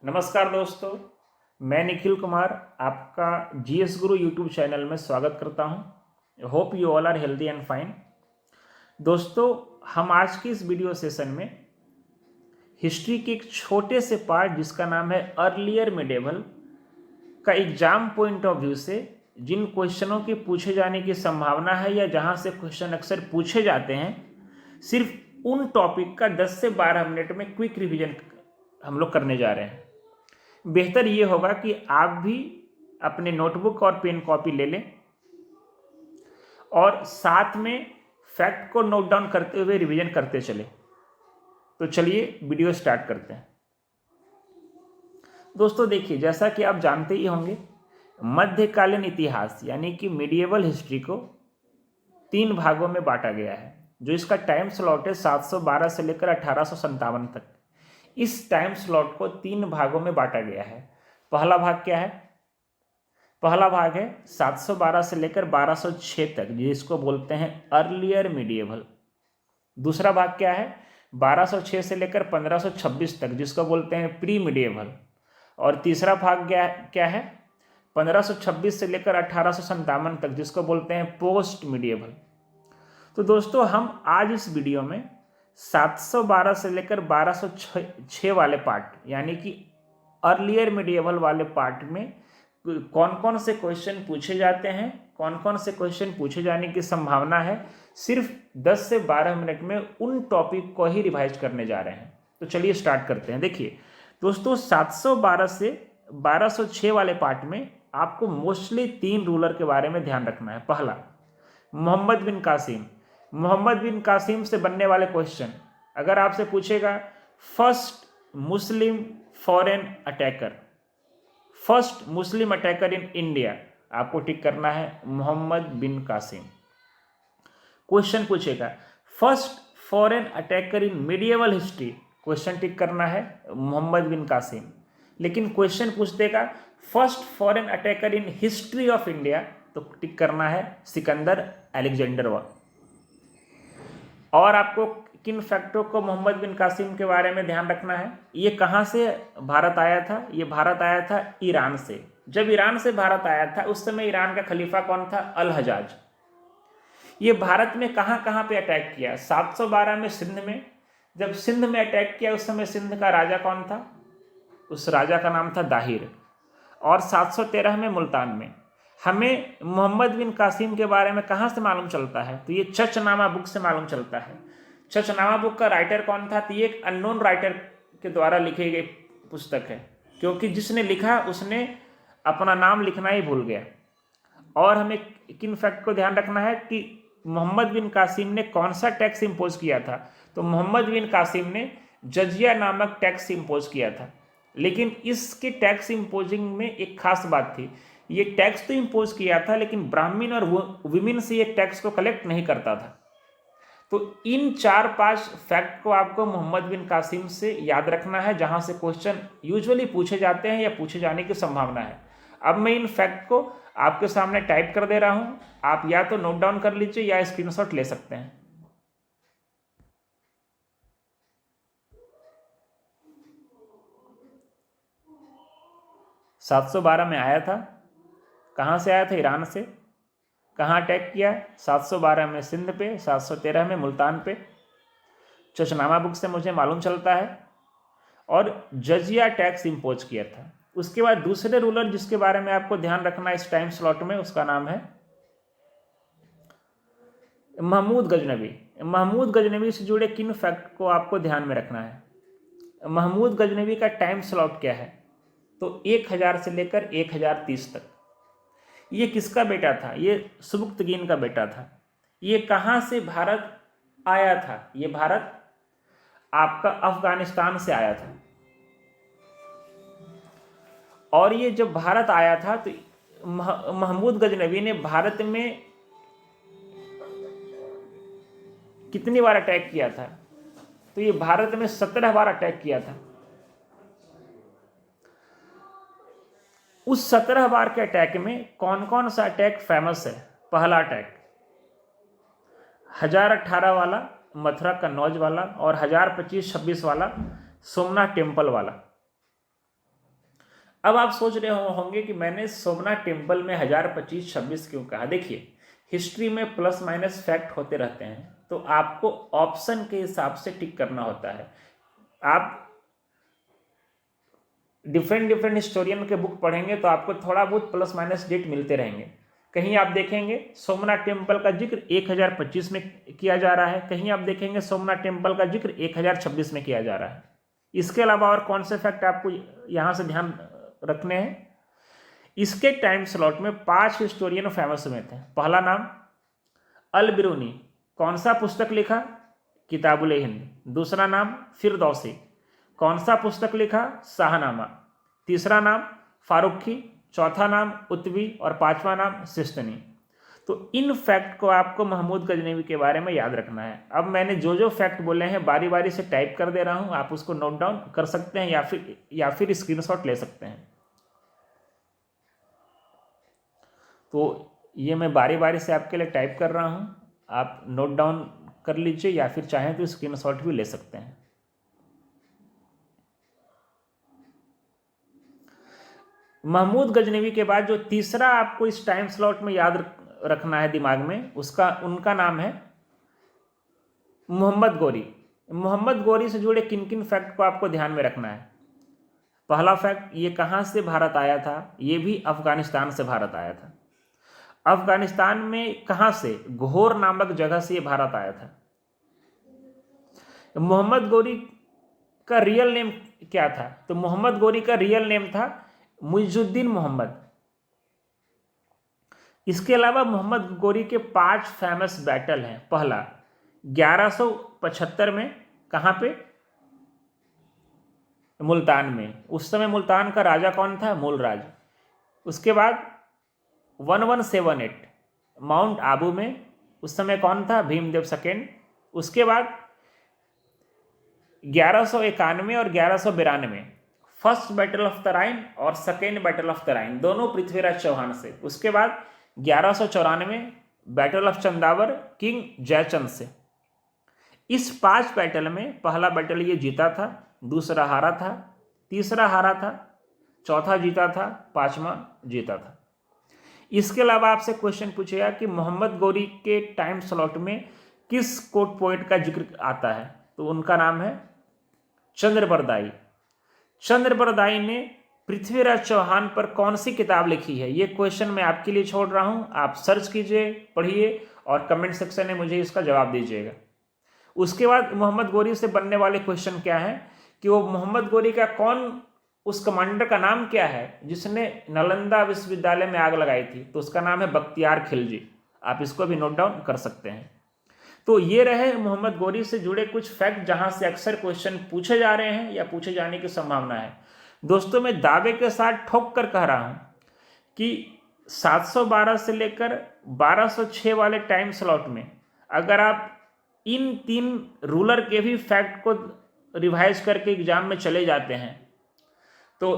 नमस्कार दोस्तों, मैं निखिल कुमार आपका जीएस गुरु यूट्यूब चैनल में स्वागत करता हूं। Hope you all are healthy and fine. दोस्तों, हम आज की इस वीडियो सेशन में हिस्ट्री के एक छोटे से पार्ट जिसका नाम है अर्लियर मिडेवल का एग्जाम पॉइंट ऑफ व्यू से जिन क्वेश्चनों के पूछे जाने की संभावना है या जहां से क्वेश्चन अक्सर पूछे जाते हैं, सिर्फ उन टॉपिक का 10 से 12 मिनट में क्विक रिवीजन हम लोग करने जा रहे हैं। बेहतर ये होगा कि आप भी अपने नोटबुक और पेन कॉपी ले लें और साथ में फैक्ट को नोट डाउन करते हुए रिवीजन करते चलें। तो चलिए वीडियो स्टार्ट करते हैं। दोस्तों देखिए, जैसा कि आप जानते ही होंगे, मध्यकालीन इतिहास यानी कि मीडिएवल हिस्ट्री को 3 भागों में बांटा गया है। जो इसका टाइम स्लॉट है 712 से लेकर 1857 तक। इस टाइम स्लॉट को 3 भागों में बांटा गया है। पहला भाग क्या है? पहला भाग है 712 से लेकर 1206 तक, जिसको बोलते हैं अर्लियर मीडिएवल। दूसरा भाग क्या है? 1206 से लेकर 1526 तक, जिसको बोलते हैं प्री मीडिएवल। और तीसरा भाग क्या है? 1526 से लेकर 1857 तक, जिसको बोलते हैं पोस्ट मीडिएवल। तो दोस्तों, हम आज इस वीडियो में 712 से लेकर 1206 वाले पार्ट यानी कि अर्लियर मिडिएवल वाले पार्ट में कौन कौन से क्वेश्चन पूछे जाते हैं, कौन कौन से क्वेश्चन पूछे जाने की संभावना है, सिर्फ 10 से 12 मिनट में उन टॉपिक को ही रिवाइज करने जा रहे हैं। तो चलिए स्टार्ट करते हैं। देखिए दोस्तों, 712 से 1206 वाले पार्ट में आपको मोस्टली 3 रूलर के बारे में ध्यान रखना है। पहला, मोहम्मद बिन कासिम। मोहम्मद बिन कासिम से बनने वाले क्वेश्चन, अगर आपसे पूछेगा first Muslim foreign attacker, first Muslim attacker in India, आपको टिक करना है मोहम्मद बिन कासिम। क्वेश्चन पूछेगा फर्स्ट फॉरेन अटैकर इन मीडिएवल हिस्ट्री, क्वेश्चन टिक करना है मोहम्मद बिन कासिम। लेकिन क्वेश्चन पूछ देगा first foreign attacker in history of India, तो टिक करना है सिकंदर अलेक्जेंडर वन। और आपको किन फैक्टों को मोहम्मद बिन कासिम के बारे में ध्यान रखना है? ये कहाँ से भारत आया था? ये भारत आया था ईरान से। जब ईरान से भारत आया था उस समय ईरान का खलीफा कौन था? अल हजाज। ये भारत में कहाँ कहाँ पे अटैक किया? 712 में सिंध में। जब सिंध में अटैक किया उस समय सिंध का राजा कौन था? उस राजा का नाम था दाहिर। और 713 में मुल्तान में। हमें मोहम्मद बिन कासिम के बारे में कहाँ से मालूम चलता है? तो ये चचनामा बुक से मालूम चलता है। चचनामा बुक का राइटर कौन था? तो ये एक अननोन राइटर के द्वारा लिखी गई पुस्तक है, क्योंकि जिसने लिखा उसने अपना नाम लिखना ही भूल गया। और हमें किन फैक्ट को ध्यान रखना है कि मोहम्मद बिन कासिम ने कौन सा टैक्स इम्पोज किया था? तो मोहम्मद बिन कासिम ने जजिया नामक टैक्स इम्पोज किया था। लेकिन इसके टैक्स इम्पोजिंग में एक खास बात थी। ये टैक्स तो इम्पोज किया था, लेकिन ब्राह्मण और वुमेन से ये टैक्स को कलेक्ट नहीं करता था। तो इन 4-5 फैक्ट को आपको मोहम्मद बिन कासिम से याद रखना है, जहां से क्वेश्चन यूजुअली पूछे जाते हैं या पूछे जाने की संभावना है। अब मैं इन फैक्ट को आपके सामने टाइप कर दे रहा हूं, आप या तो नोट डाउन कर लीजिए या स्क्रीनशॉट ले सकते हैं। सात सौ बारह में आया था। कहाँ से आया था? ईरान से। कहाँ अटैक किया? 712 में सिंध पे, 713 में मुल्तान पे। चचनामा बुक से मुझे मालूम चलता है। और जजिया टैक्स इम्पोज किया था। उसके बाद दूसरे रूलर जिसके बारे में आपको ध्यान रखना है इस टाइम स्लॉट में, उसका नाम है महमूद गजनवी। महमूद गजनवी से जुड़े किन फैक्ट को आपको ध्यान में रखना है? महमूद गजनवी का टाइम स्लॉट क्या है? तो 1000 से लेकर 1030 तक। ये किसका बेटा था? ये सुबुक्तगीन का बेटा था। ये कहाँ से भारत आया था? ये भारत आपका अफगानिस्तान से आया था। और ये जब भारत आया था तो महमूद गजनवी ने भारत में कितनी बार अटैक किया था? तो ये भारत में 17 बार अटैक किया था। उस 17 बार के अटैक में कौन कौन सा अटैक फेमस है? पहला अटैक 1018 वाला, मथुरा कन्नौज वाला, और 1025-26 वाला सोमनाथ टेम्पल वाला। अब आप सोच रहे होंगे कि मैंने सोमनाथ टेम्पल में 1025-26 क्यों कहा। देखिए, हिस्ट्री में प्लस माइनस फैक्ट होते रहते हैं, तो आपको ऑप्शन के हिसाब से टिक करना होता है। आप डिफरेंट हिस्टोरियन के बुक पढ़ेंगे तो आपको थोड़ा बहुत प्लस माइनस डेट मिलते रहेंगे। कहीं आप देखेंगे सोमनाथ टेम्पल का जिक्र 1025 में किया जा रहा है, कहीं आप देखेंगे सोमनाथ टेम्पल का जिक्र 1026 में किया जा रहा है। इसके अलावा और कौन से फैक्ट आपको यहाँ से ध्यान रखने हैं? इसके टाइम स्लॉट में 5 हिस्टोरियन फेमस हुए थे। पहला नाम अल बिरूनी, कौन सा पुस्तक लिखा? किताबुल हिंद। दूसरा नाम फिरदौसी, कौन सा पुस्तक लिखा? शाहनामा। तीसरा नाम फारूकी, चौथा नाम उत्वी और पांचवा नाम सिस्तनी। तो इन फैक्ट को आपको महमूद गजनवी के बारे में याद रखना है। अब मैंने जो फैक्ट बोले हैं बारी बारी से टाइप कर दे रहा हूं, आप उसको नोट डाउन कर सकते हैं या फिर स्क्रीनशॉट ले सकते हैं। तो ये मैं बारी बारी से आपके लिए टाइप कर रहा हूं, आप नोट डाउन कर लीजिए या फिर चाहें तो स्क्रीनशॉट भी ले सकते हैं। महमूद गजनवी के बाद जो तीसरा आपको इस टाइम स्लॉट में याद रखना है दिमाग में, उनका नाम है मोहम्मद गोरी। मोहम्मद गोरी से जुड़े किन किन फैक्ट को आपको ध्यान में रखना है? पहला फैक्ट, ये कहाँ से भारत आया था? ये भी अफगानिस्तान से भारत आया था। अफगानिस्तान में कहाँ से? घोर नामक जगह से ये भारत आया था। मोहम्मद गोरी का रियल नेम क्या था? तो मोहम्मद गोरी का रियल नेम था मुइजुद्दीन मोहम्मद। इसके अलावा मोहम्मद गोरी के 5 फेमस बैटल हैं। पहला 1175 में, कहाँ पे? मुल्तान में। उस समय मुल्तान का राजा कौन था? मूलराज। उसके बाद 1178 माउंट आबू में, उस समय कौन था? भीमदेव सेकेंड। उसके बाद 1191 और 1192 फर्स्ट बैटल ऑफ तराइन और सेकेंड बैटल ऑफ तराइन, दोनों पृथ्वीराज चौहान से। उसके बाद 1194 battle of Chandawar king Jaichand से। इस 5 बैटल में पहला बैटल ये जीता था, दूसरा हारा था, तीसरा हारा था, चौथा जीता था, 5वां जीता था। इसके अलावा आपसे क्वेश्चन पूछेगा कि मोहम्मद गोरी के टाइम स्लॉट में किस कोर्ट पोइट का जिक्र आता है? तो उनका नाम है चंद्रबरदाई। चंद्रबरदाई ने पृथ्वीराज चौहान पर कौन सी किताब लिखी है? ये क्वेश्चन मैं आपके लिए छोड़ रहा हूं, आप सर्च कीजिए, पढ़िए और कमेंट सेक्शन में मुझे इसका जवाब दीजिएगा। उसके बाद मोहम्मद गोरी से बनने वाले क्वेश्चन क्या है कि वो मोहम्मद गोरी का उस कमांडर का नाम क्या है जिसने नालंदा विश्वविद्यालय में आग लगाई थी? तो उसका नाम है बख्तियार खिलजी। आप इसको भी नोट डाउन कर सकते हैं। तो ये रहे मोहम्मद गोरी से जुड़े कुछ फैक्ट जहां से अक्सर क्वेश्चन पूछे जा रहे हैं या पूछे जाने की संभावना है। दोस्तों, मैं दावे के साथ ठोक कर कह रहा हूं कि 712 से लेकर 1206 वाले टाइम स्लॉट में अगर आप इन 3 रूलर के भी फैक्ट को रिवाइज करके एग्जाम में चले जाते हैं तो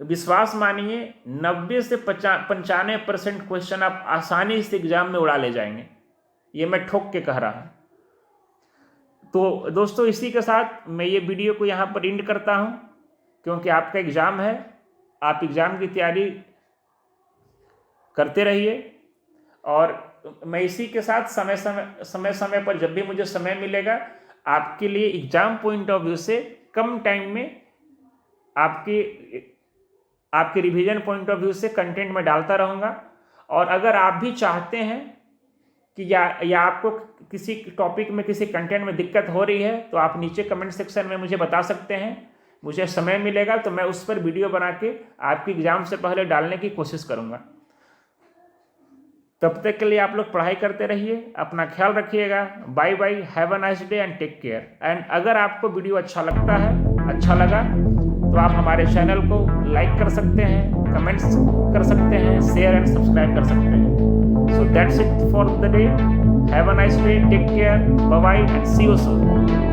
विश्वास मानिए 90 से 95% क्वेश्चन आप आसानी से एग्जाम में उड़ा ले जाएंगे। ये मैं ठोक के कह रहा हूं। तो दोस्तों, इसी के साथ मैं ये वीडियो को यहाँ पर एंड करता हूं, क्योंकि आपका एग्ज़ाम है, आप एग्ज़ाम की तैयारी करते रहिए। और मैं इसी के साथ समय समय पर जब भी मुझे समय मिलेगा आपके लिए एग्ज़ाम पॉइंट ऑफ व्यू से कम टाइम में आपके रिवीजन पॉइंट ऑफ व्यू से कंटेंट में डालता रहूँगा। और अगर आप भी चाहते हैं कि या आपको किसी टॉपिक में किसी कंटेंट में दिक्कत हो रही है तो आप नीचे कमेंट सेक्शन में मुझे बता सकते हैं। मुझे समय मिलेगा तो मैं उस पर वीडियो बना के आपकी एग्जाम से पहले डालने की कोशिश करूंगा। तब तक के लिए आप लोग पढ़ाई करते रहिए, अपना ख्याल रखिएगा। Bye bye, have a nice day and take care. And अगर आपको वीडियो अच्छा लगा तो आप हमारे चैनल को लाइक कर सकते हैं, कमेंट्स कर सकते हैं, शेयर एंड सब्सक्राइब कर सकते हैं। So that's it for the day. Have a nice day, take care, bye bye and see you soon.